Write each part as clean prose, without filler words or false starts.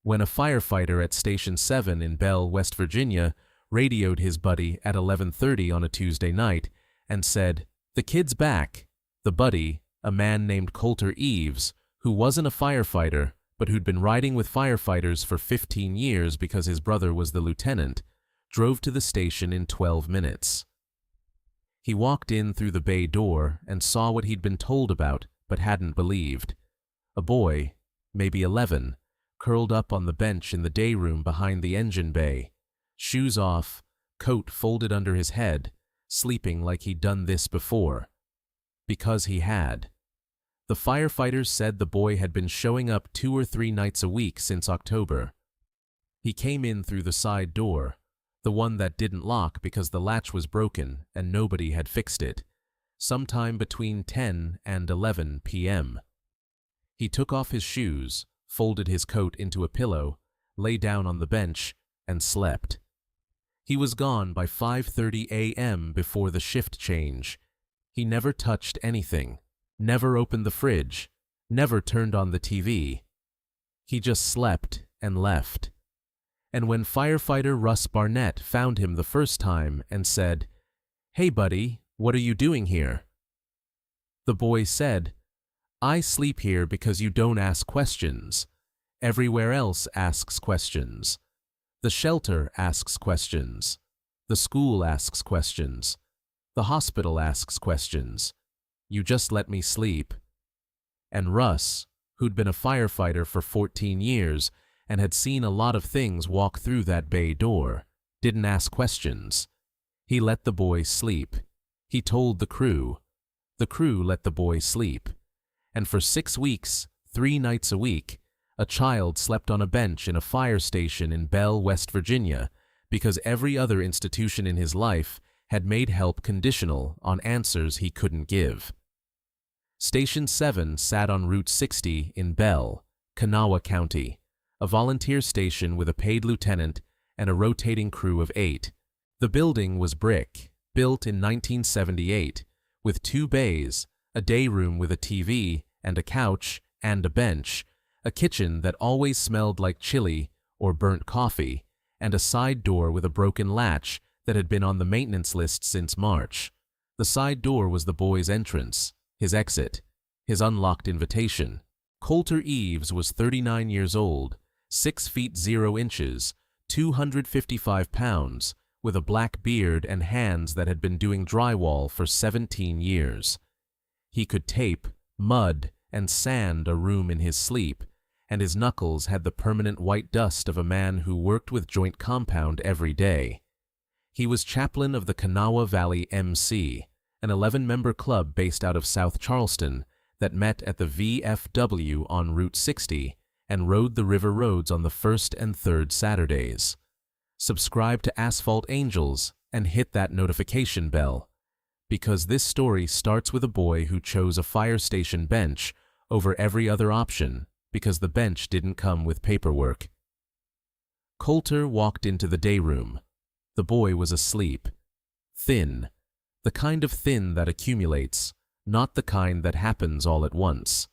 when a firefighter at Station 7 in Belle, West Virginia, radioed his buddy at 11:30 on a Tuesday night and said, "The kid's back." The buddy, a man named Coulter Eves, who wasn't a firefighter but who'd been riding with firefighters for 15 years because his brother was the lieutenant, drove to the station in 12 minutes. He walked in through the bay door and saw what he'd been told about but hadn't believed. A boy, maybe 11, curled up on the bench in the day room behind the engine bay, shoes off, coat folded under his head, sleeping like he'd done this before. Because he had. The firefighters said the boy had been showing up 2 or 3 nights a week since October. He came in through the side door, the one that didn't lock because the latch was broken and nobody had fixed it, sometime between 10 and 11 p.m. He took off his shoes, folded his coat into a pillow, lay down on the bench, and slept. He was gone by 5:30 a.m. before the shift change. He never touched anything, never opened the fridge, never turned on the TV. He just slept and left. And when firefighter Russ Barnett found him the first time and said, "Hey buddy, what are you doing here?" the boy said, "I sleep here because you don't ask questions. Everywhere else asks questions. The shelter asks questions. The school asks questions. The hospital asks questions. You just let me sleep." And Russ, who'd been a firefighter for 14 years and had seen a lot of things walk through that bay door, didn't ask questions. He let the boy sleep. He told the crew. The crew let the boy sleep. And for 6 weeks, 3 nights a week, a child slept on a bench in a fire station in Belle, West Virginia, because every other institution in his life had made help conditional on answers he couldn't give. Station 7 sat on Route 60 in Belle, Kanawha County, a volunteer station with a paid lieutenant and a rotating crew of 8. The building was brick, built in 1978, with 2 bays, a day room with a TV and a couch and a bench, a kitchen that always smelled like chili or burnt coffee, and a side door with a broken latch that had been on the maintenance list since March. The side door was the boy's entrance, his exit, his unlocked invitation. Coulter Eves was 39 years old, 6 feet 0 inches, 255 pounds, with a black beard and hands that had been doing drywall for 17 years. He could tape, mud, and sand a room in his sleep, and his knuckles had the permanent white dust of a man who worked with joint compound every day. He was chaplain of the Kanawha Valley MC, an 11-member club based out of South Charleston that met at the VFW on Route 60 and rode the river roads on the 1st and 3rd Saturdays. Subscribe to Asphalt Angels and hit that notification bell, because this story starts with a boy who chose a fire station bench over every other option because the bench didn't come with paperwork. Coulter walked into the day room. The boy was asleep. Thin. The kind of thin that accumulates, not the kind that happens all at once.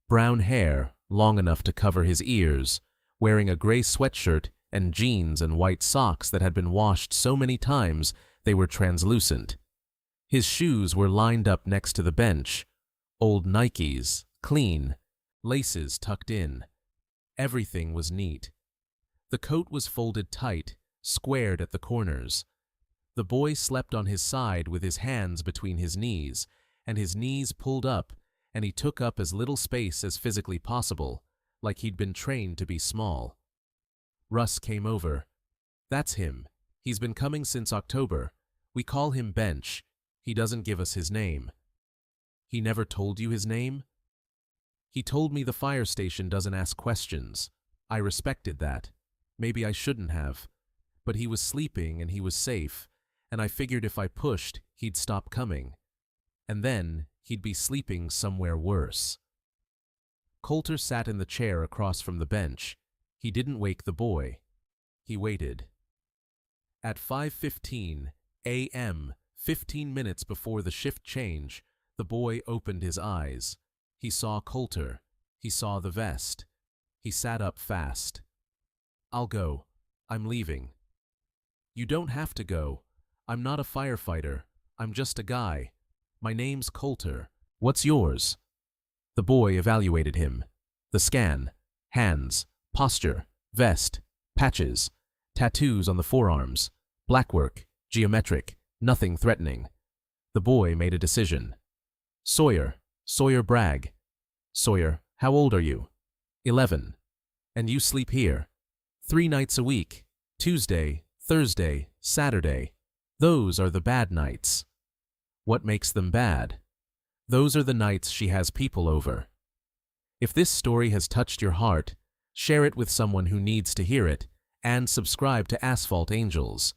Brown hair, long enough to cover his ears, wearing a gray sweatshirt and jeans and white socks that had been washed so many times they were translucent. His shoes were lined up next to the bench. Old Nikes, clean, laces tucked in. Everything was neat. The coat was folded tight, squared at the corners. The boy slept on his side with his hands between his knees, and his knees pulled up, and he took up as little space as physically possible, like he'd been trained to be small. Russ came over. "That's him. He's been coming since October. We call him Bench. He doesn't give us his name." "He never told you his name?" "He told me the fire station doesn't ask questions. I respected that. Maybe I shouldn't have. But he was sleeping and he was safe, and I figured if I pushed, he'd stop coming. And then he'd be sleeping somewhere worse." Coulter sat in the chair across from the bench. He didn't wake the boy. He waited. At 5:15 a.m., 15 minutes before the shift change, the boy opened his eyes. He saw Coulter. He saw the vest. He sat up fast. I'll go. I'm leaving. You don't have to go. I'm not a firefighter. I'm just a guy. My name's Coulter. What's yours? The boy evaluated him. The scan. Hands. Posture. Vest. Patches. Tattoos on the forearms. Blackwork. Geometric. Nothing threatening. The boy made a decision. Sawyer. Sawyer Bragg. Sawyer, how old are you? 11. And you sleep here? 3 nights a week. Tuesday, Thursday, Saturday. Those are the bad nights. What makes them bad? Those are the nights she has people over. If this story has touched your heart, share it with someone who needs to hear it, and subscribe to Asphalt Angels.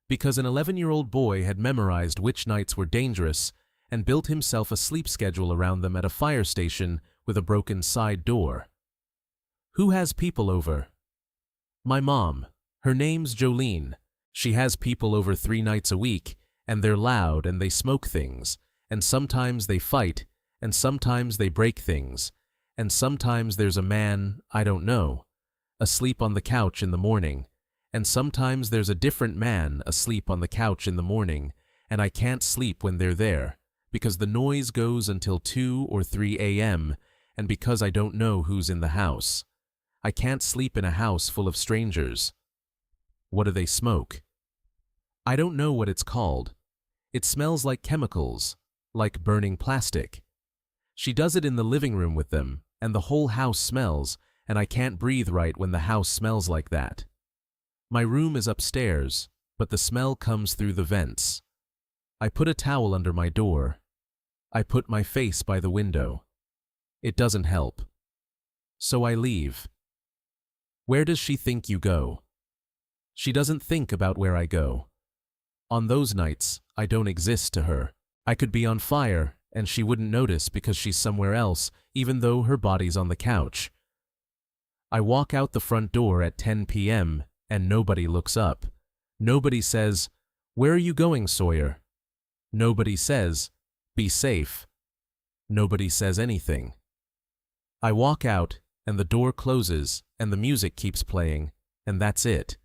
Because an 11-year-old boy had memorized which nights were dangerous and built himself a sleep schedule around them at a fire station with a broken side door. Who has people over? My mom. Her name's Jolene. She has people over 3 nights a week, and they're loud and they smoke things, and sometimes they fight, and sometimes they break things, and sometimes there's a man, I don't know, asleep on the couch in the morning, and sometimes there's a different man asleep on the couch in the morning, and I can't sleep when they're there, because the noise goes until 2 or 3 a.m., and because I don't know who's in the house. I can't sleep in a house full of strangers. What do they smoke? I don't know what it's called. It smells like chemicals, like burning plastic. She does it in the living room with them, and the whole house smells, and I can't breathe right when the house smells like that. My room is upstairs, but the smell comes through the vents. I put a towel under my door. I put my face by the window. It doesn't help. So I leave. Where does she think you go? She doesn't think about where I go. On those nights, I don't exist to her. I could be on fire, and she wouldn't notice because she's somewhere else, even though her body's on the couch. I walk out the front door at 10 p.m., and nobody looks up. Nobody says, "Where are you going, Sawyer?" Nobody says, "Be safe." Nobody says anything. I walk out, and the door closes, and the music keeps playing, and that's it.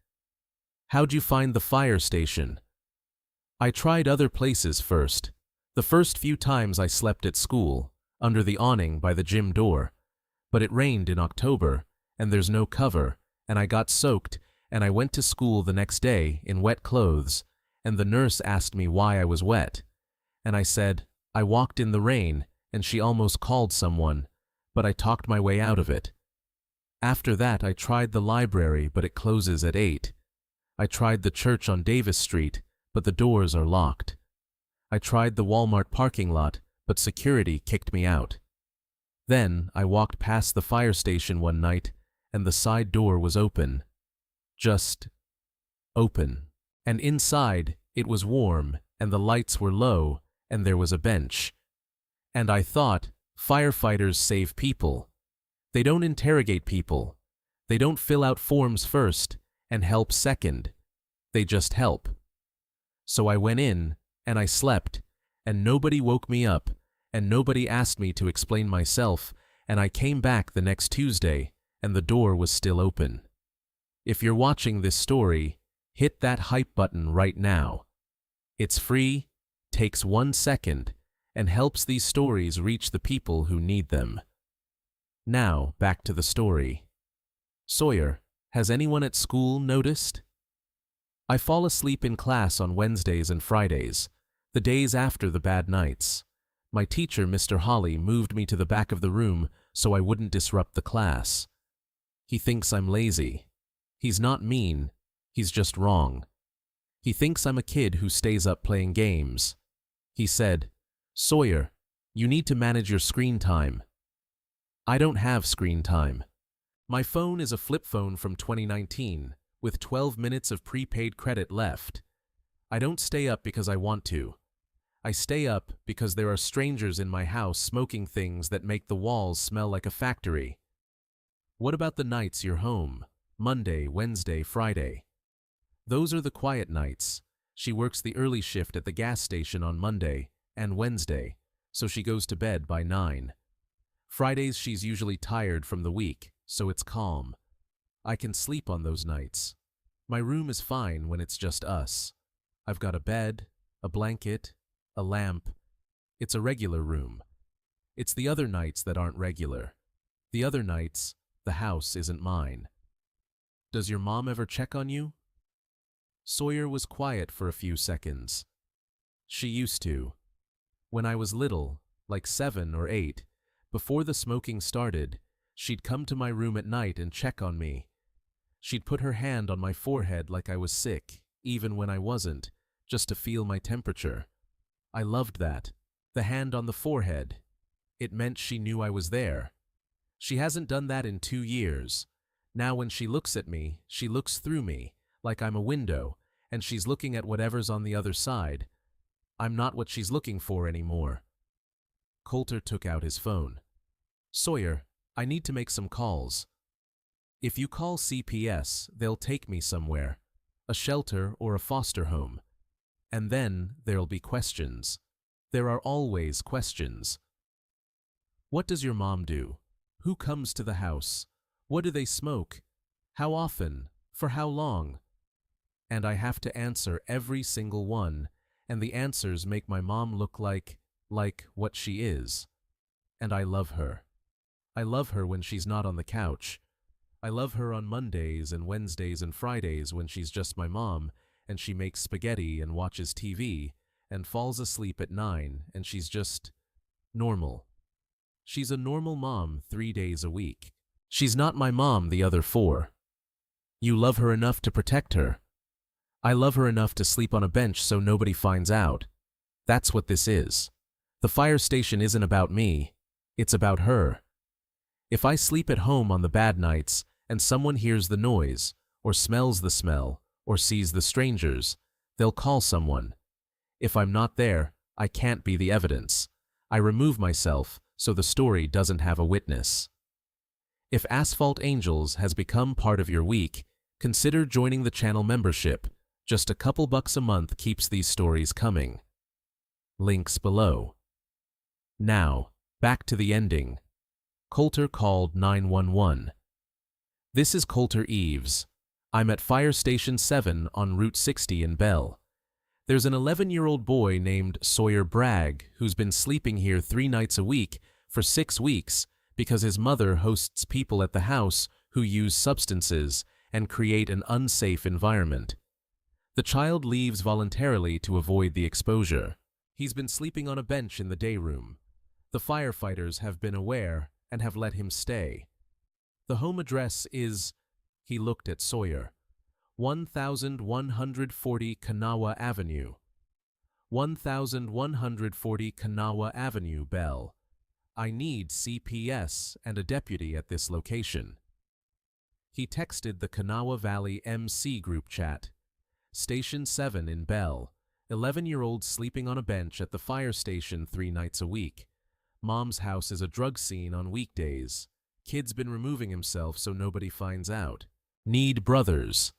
How'd you find the fire station? I tried other places first. The first few times I slept at school, under the awning by the gym door. But it rained in October, and there's no cover, and I got soaked, and I went to school the next day in wet clothes, and the nurse asked me why I was wet. And I said, I walked in the rain, and she almost called someone, but I talked my way out of it. After that, I tried the library, but it closes at 8. I tried the church on Davis Street, but the doors are locked. I tried the Walmart parking lot, but security kicked me out. Then I walked past the fire station one night, and the side door was open. Just open. And inside, it was warm, and the lights were low, and there was a bench. And I thought, firefighters save people. They don't interrogate people. They don't fill out forms first and help second. They just help. So I went in, and I slept, and nobody woke me up, and nobody asked me to explain myself, and I came back the next Tuesday, and the door was still open. If you're watching this story, hit that hype button right now. It's free, takes 1 second, and helps these stories reach the people who need them. Now, back to the story. Sawyer, has anyone at school noticed? I fall asleep in class on Wednesdays and Fridays, the days after the bad nights. My teacher, Mr. Holly, moved me to the back of the room so I wouldn't disrupt the class. He thinks I'm lazy. He's not mean, he's just wrong. He thinks I'm a kid who stays up playing games. He said, Sawyer, you need to manage your screen time. I don't have screen time. My phone is a flip phone from 2019, with 12 minutes of prepaid credit left. I don't stay up because I want to. I stay up because there are strangers in my house smoking things that make the walls smell like a factory. What about the nights you're home? Monday, Wednesday, Friday. Those are the quiet nights. She works the early shift at the gas station on Monday and Wednesday, so she goes to bed by 9. Fridays she's usually tired from the week, so it's calm. I can sleep on those nights. My room is fine when it's just us. I've got a bed, a blanket, a lamp. It's a regular room. It's the other nights that aren't regular. The other nights, the house isn't mine. Does your mom ever check on you? Sawyer was quiet for a few seconds. She used to. When I was little, like 7 or 8, before the smoking started, she'd come to my room at night and check on me. She'd put her hand on my forehead like I was sick, even when I wasn't, just to feel my temperature. I loved that. The hand on the forehead. It meant she knew I was there. She hasn't done that in 2 years. Now when she looks at me, she looks through me, like I'm a window, and she's looking at whatever's on the other side. I'm not what she's looking for anymore. Coulter took out his phone. Sawyer, I need to make some calls. If you call CPS, they'll take me somewhere, a shelter or a foster home. And then there'll be questions. There are always questions. What does your mom do? Who comes to the house? What do they smoke? How often? For how long? And I have to answer every single one, and the answers make my mom look like what she is. And I love her. I love her when she's not on the couch. I love her on Mondays and Wednesdays and Fridays when she's just my mom, and she makes spaghetti and watches TV, and falls asleep at 9, and she's just normal. She's a normal mom 3 days a week. She's not my mom the other 4. You love her enough to protect her. I love her enough to sleep on a bench so nobody finds out. That's what this is. The fire station isn't about me. It's about her. If I sleep at home on the bad nights and someone hears the noise, or smells the smell, or sees the strangers, they'll call someone. If I'm not there, I can't be the evidence. I remove myself so the story doesn't have a witness. If Asphalt Angels has become part of your week, consider joining the channel membership. Just a couple bucks a month keeps these stories coming. Links below. Now, back to the ending. Coulter called 911. This is Coulter Eves. I'm at Fire Station 7 on Route 60 in Belle. There's an 11-year-old boy named Sawyer Bragg who's been sleeping here 3 nights a week for 6 weeks because his mother hosts people at the house who use substances and create an unsafe environment. The child leaves voluntarily to avoid the exposure. He's been sleeping on a bench in the day room. The firefighters have been aware and have let him stay. The home address is, he looked at Sawyer, 1140 Kanawha Avenue. 1140 Kanawha Avenue, Belle. I need CPS and a deputy at this location. He texted the Kanawha Valley MC group chat. Station 7 in Belle. 11-year-old sleeping on a bench at the fire station 3 nights a week. Mom's house is a drug scene on weekdays. Kid's been removing himself so nobody finds out. Need brothers.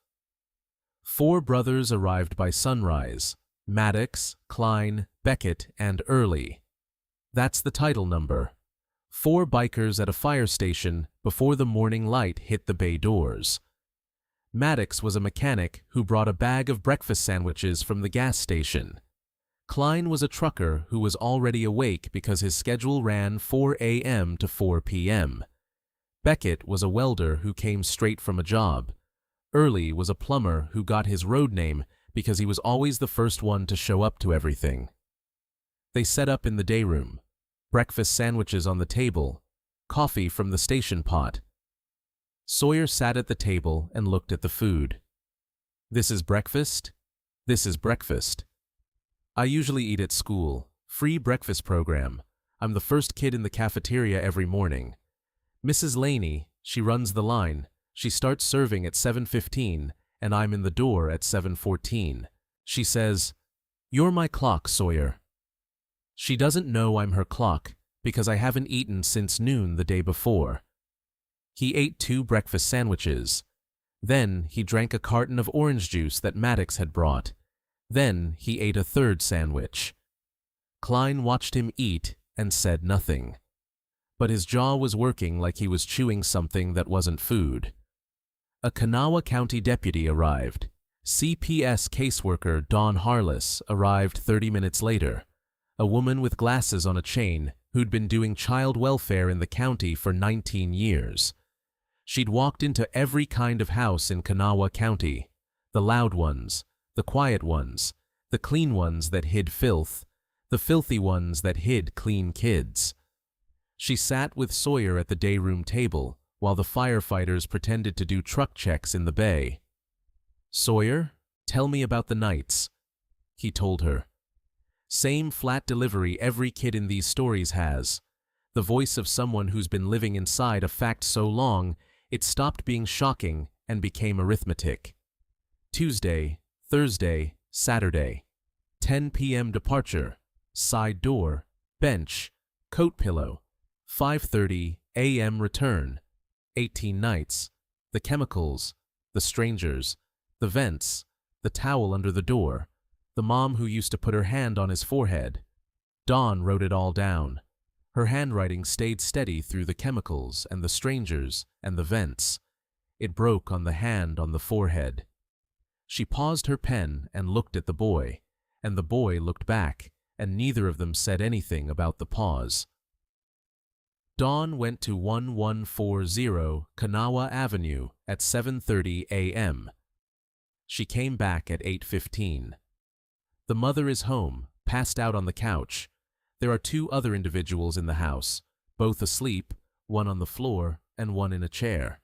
4 brothers arrived by sunrise. Maddox, Klein, Beckett, and Early. That's the title number. 4 bikers at a fire station before the morning light hit the bay doors. Maddox was a mechanic who brought a bag of breakfast sandwiches from the gas station. Klein was a trucker who was already awake because his schedule ran 4 a.m. to 4 p.m. Beckett was a welder who came straight from a job. Early was a plumber who got his road name because he was always the first one to show up to everything. They set up in the day room. Breakfast sandwiches on the table. Coffee from the station pot. Sawyer sat at the table and looked at the food. This is breakfast? This is breakfast. I usually eat at school. Free breakfast program. I'm the first kid in the cafeteria every morning. Mrs. Laney, she runs the line. She starts serving at 7:15, and I'm in the door at 7:14. She says, "You're my clock, Sawyer." She doesn't know I'm her clock because I haven't eaten since noon the day before. He ate 2 breakfast sandwiches. Then he drank a carton of orange juice that Maddox had brought. Then he ate a 3rd sandwich. Klein watched him eat and said nothing. But his jaw was working like he was chewing something that wasn't food. A Kanawha County deputy arrived. CPS caseworker Dawn Harless arrived 30 minutes later, a woman with glasses on a chain who'd been doing child welfare in the county for 19 years. She'd walked into every kind of house in Kanawha County, the loud ones, the quiet ones, the clean ones that hid filth, the filthy ones that hid clean kids. She sat with Sawyer at the day room table while the firefighters pretended to do truck checks in the bay. "Sawyer, tell me about the nights," he told her. Same flat delivery every kid in these stories has. The voice of someone who's been living inside a fact so long, it stopped being shocking and became arithmetic. Tuesday, Thursday, Saturday. 10 p.m. departure. Side door. Bench. Coat pillow. 5:30 a.m. return. 18 nights. The chemicals. The strangers. The vents. The towel under the door. The mom who used to put her hand on his forehead. Dawn wrote it all down. Her handwriting stayed steady through the chemicals and the strangers and the vents. It broke on the hand on the forehead. She paused her pen and looked at the boy, and the boy looked back, and neither of them said anything about the pause. Dawn went to 1140 Kanawha Avenue at 7:30 a.m. She came back at 8:15. The mother is home, passed out on the couch. There are two other individuals in the house, both asleep, one on the floor and one in a chair.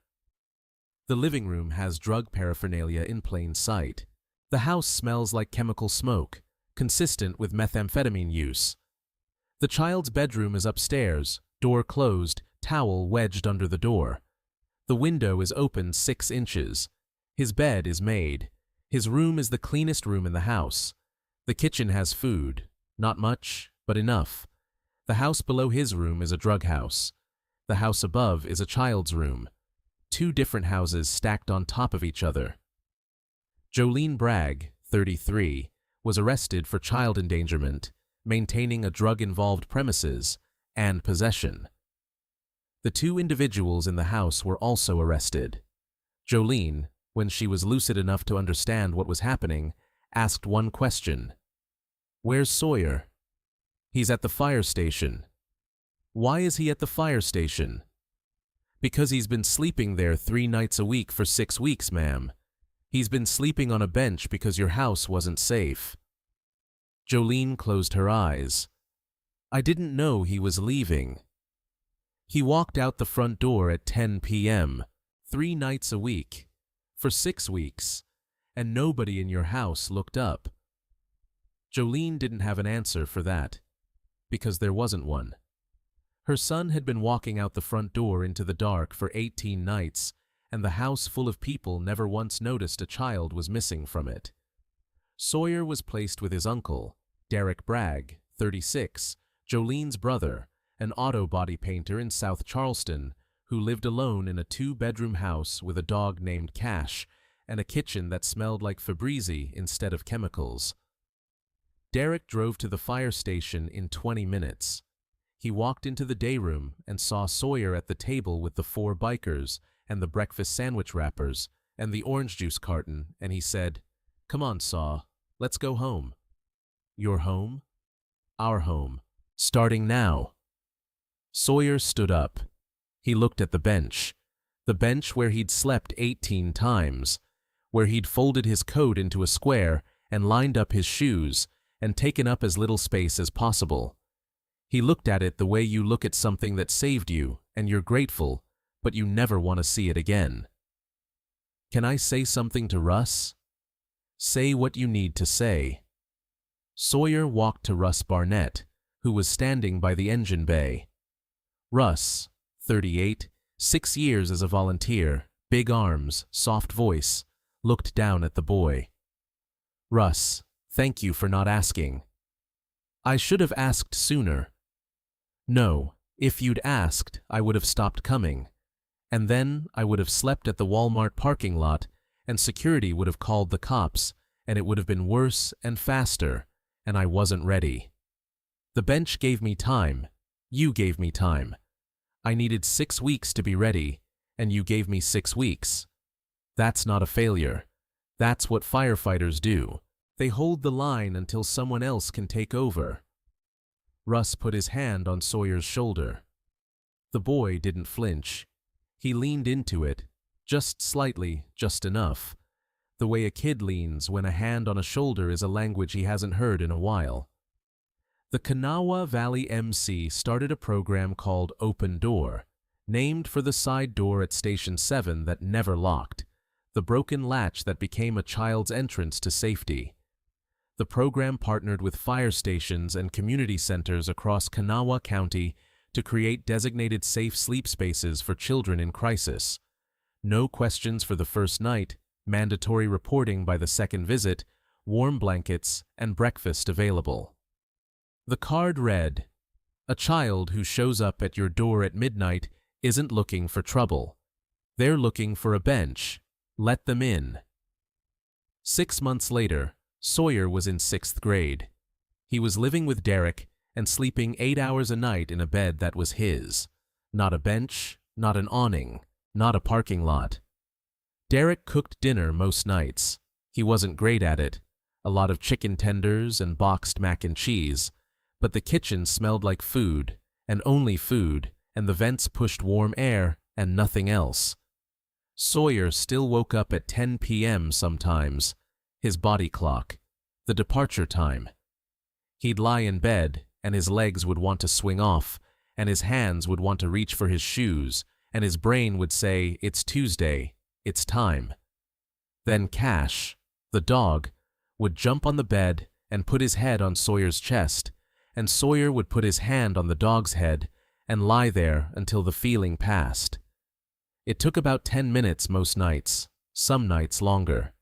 The living room has drug paraphernalia in plain sight. The house smells like chemical smoke, consistent with methamphetamine use. The child's bedroom is upstairs, door closed, towel wedged under the door. The window is open 6 inches. His bed is made. His room is the cleanest room in the house. The kitchen has food, not much, but enough. The house below his room is a drug house. The house above is a child's room. 2 different houses stacked on top of each other. Jolene Bragg, 33, was arrested for child endangerment, maintaining a drug-involved premises, and possession. The 2 individuals in the house were also arrested. Jolene, when she was lucid enough to understand what was happening, asked one question. "Where's Sawyer?" "He's at the fire station." "Why is he at the fire station?" "Because he's been sleeping there 3 nights a week for 6 weeks, ma'am. He's been sleeping on a bench because your house wasn't safe." Jolene closed her eyes. "I didn't know he was leaving." "He walked out the front door at 10 p.m., 3 nights a week, for 6 weeks, and nobody in your house looked up." Jolene didn't have an answer for that, because there wasn't one. Her son had been walking out the front door into the dark for 18 nights, and the house full of people never once noticed a child was missing from it. Sawyer was placed with his uncle, Derek Bragg, 36, Jolene's brother, an auto body painter in South Charleston, who lived alone in a 2-bedroom house with a dog named Cash and a kitchen that smelled like Febreze instead of chemicals. Derek drove to the fire station in 20 minutes. He walked into the day room and saw Sawyer at the table with the 4 bikers and the breakfast sandwich wrappers and the orange juice carton, and he said, "Come on, Saw, let's go home." "Your home?" "Our home. Starting now." Sawyer stood up. He looked at the bench where he'd slept 18 times, where he'd folded his coat into a square and lined up his shoes and taken up as little space as possible. He looked at it the way you look at something that saved you and you're grateful, but you never want to see it again. "Can I say something to Russ?" "Say what you need to say." Sawyer walked to Russ Barnett, who was standing by the engine bay. Russ, 38, 6 years as a volunteer, big arms, soft voice, looked down at the boy. "Russ, thank you for not asking." "I should have asked sooner." "No, if you'd asked, I would have stopped coming. And then I would have slept at the Walmart parking lot, and security would have called the cops, and it would have been worse and faster, and I wasn't ready. The bench gave me time. You gave me time. I needed 6 weeks to be ready, and you gave me 6 weeks. That's not a failure. That's what firefighters do. They hold the line until someone else can take over. Russ put his hand on Sawyer's shoulder. The boy didn't flinch. He leaned into it, just slightly, just enough. The way a kid leans when a hand on a shoulder is a language he hasn't heard in a while. The Kanawha Valley MC started a program called Open Door, named for the side door at Station 7 that never locked, the broken latch that became a child's entrance to safety. The program partnered with fire stations and community centers across Kanawha County to create designated safe sleep spaces for children in crisis. No questions for the first night, mandatory reporting by the second visit, warm blankets, and breakfast available. The card read, "A child who shows up at your door at midnight isn't looking for trouble. They're looking for a bench. Let them in." 6 months later, Sawyer was in 6th grade. He was living with Derek and sleeping 8 hours a night in a bed that was his. Not a bench, not an awning, not a parking lot. Derek cooked dinner most nights. He wasn't great at it. A lot of chicken tenders and boxed mac and cheese. But the kitchen smelled like food, and only food, and the vents pushed warm air and nothing else. Sawyer still woke up at 10 p.m. sometimes, his body clock, the departure time. He'd lie in bed, and his legs would want to swing off, and his hands would want to reach for his shoes, and his brain would say, "It's Tuesday, it's time." Then Cash, the dog, would jump on the bed and put his head on Sawyer's chest, and Sawyer would put his hand on the dog's head and lie there until the feeling passed. It took about 10 minutes most nights, some nights longer.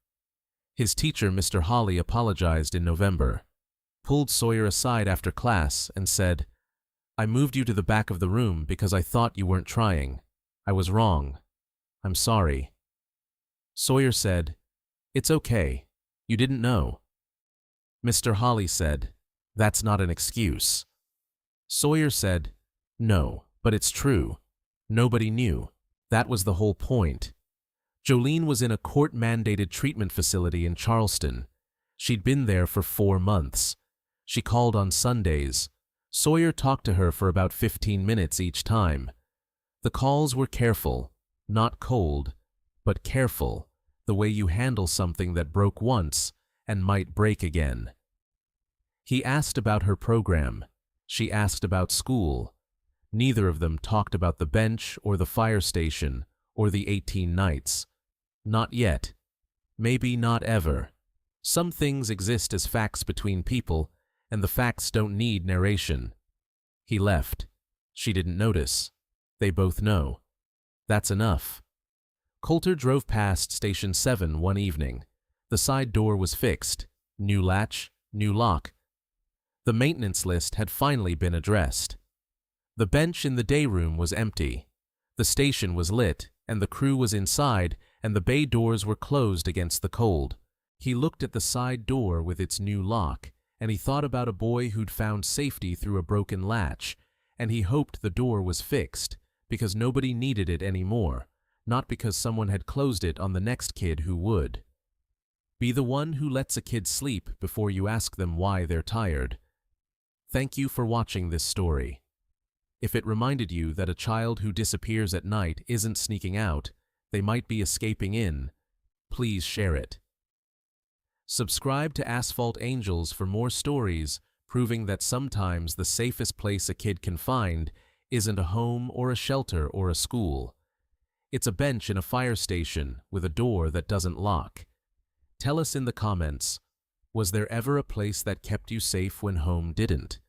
His teacher, Mr. Holly, apologized in November, pulled Sawyer aside after class and said, "I moved you to the back of the room because I thought you weren't trying. I was wrong. I'm sorry." Sawyer said, "It's okay. You didn't know." Mr. Holly said, "That's not an excuse." Sawyer said, "No, but it's true. Nobody knew. That was the whole point." Jolene was in a court-mandated treatment facility in Charleston. She'd been there for 4 months. She called on Sundays. Sawyer talked to her for about 15 minutes each time. The calls were careful, not cold, but careful, the way you handle something that broke once and might break again. He asked about her program. She asked about school. Neither of them talked about the bench or the fire station or the 18 nights. Not yet. Maybe not ever. Some things exist as facts between people, and the facts don't need narration. He left. She didn't notice. They both know. That's enough. Coulter drove past Station 7 one evening. The side door was fixed. New latch, new lock. The maintenance list had finally been addressed. The bench in the day room was empty. The station was lit, and the crew was inside, and the bay doors were closed against the cold. He looked at the side door with its new lock, and he thought about a boy who'd found safety through a broken latch, and he hoped the door was fixed, because nobody needed it anymore, not because someone had closed it on the next kid who would. Be the one who lets a kid sleep before you ask them why they're tired. Thank you for watching this story. If it reminded you that a child who disappears at night isn't sneaking out, they might be escaping in, please share it. Subscribe to Asphalt Angels for more stories proving that sometimes the safest place a kid can find isn't a home or a shelter or a school. It's a bench in a fire station with a door that doesn't lock. Tell us in the comments, was there ever a place that kept you safe when home didn't?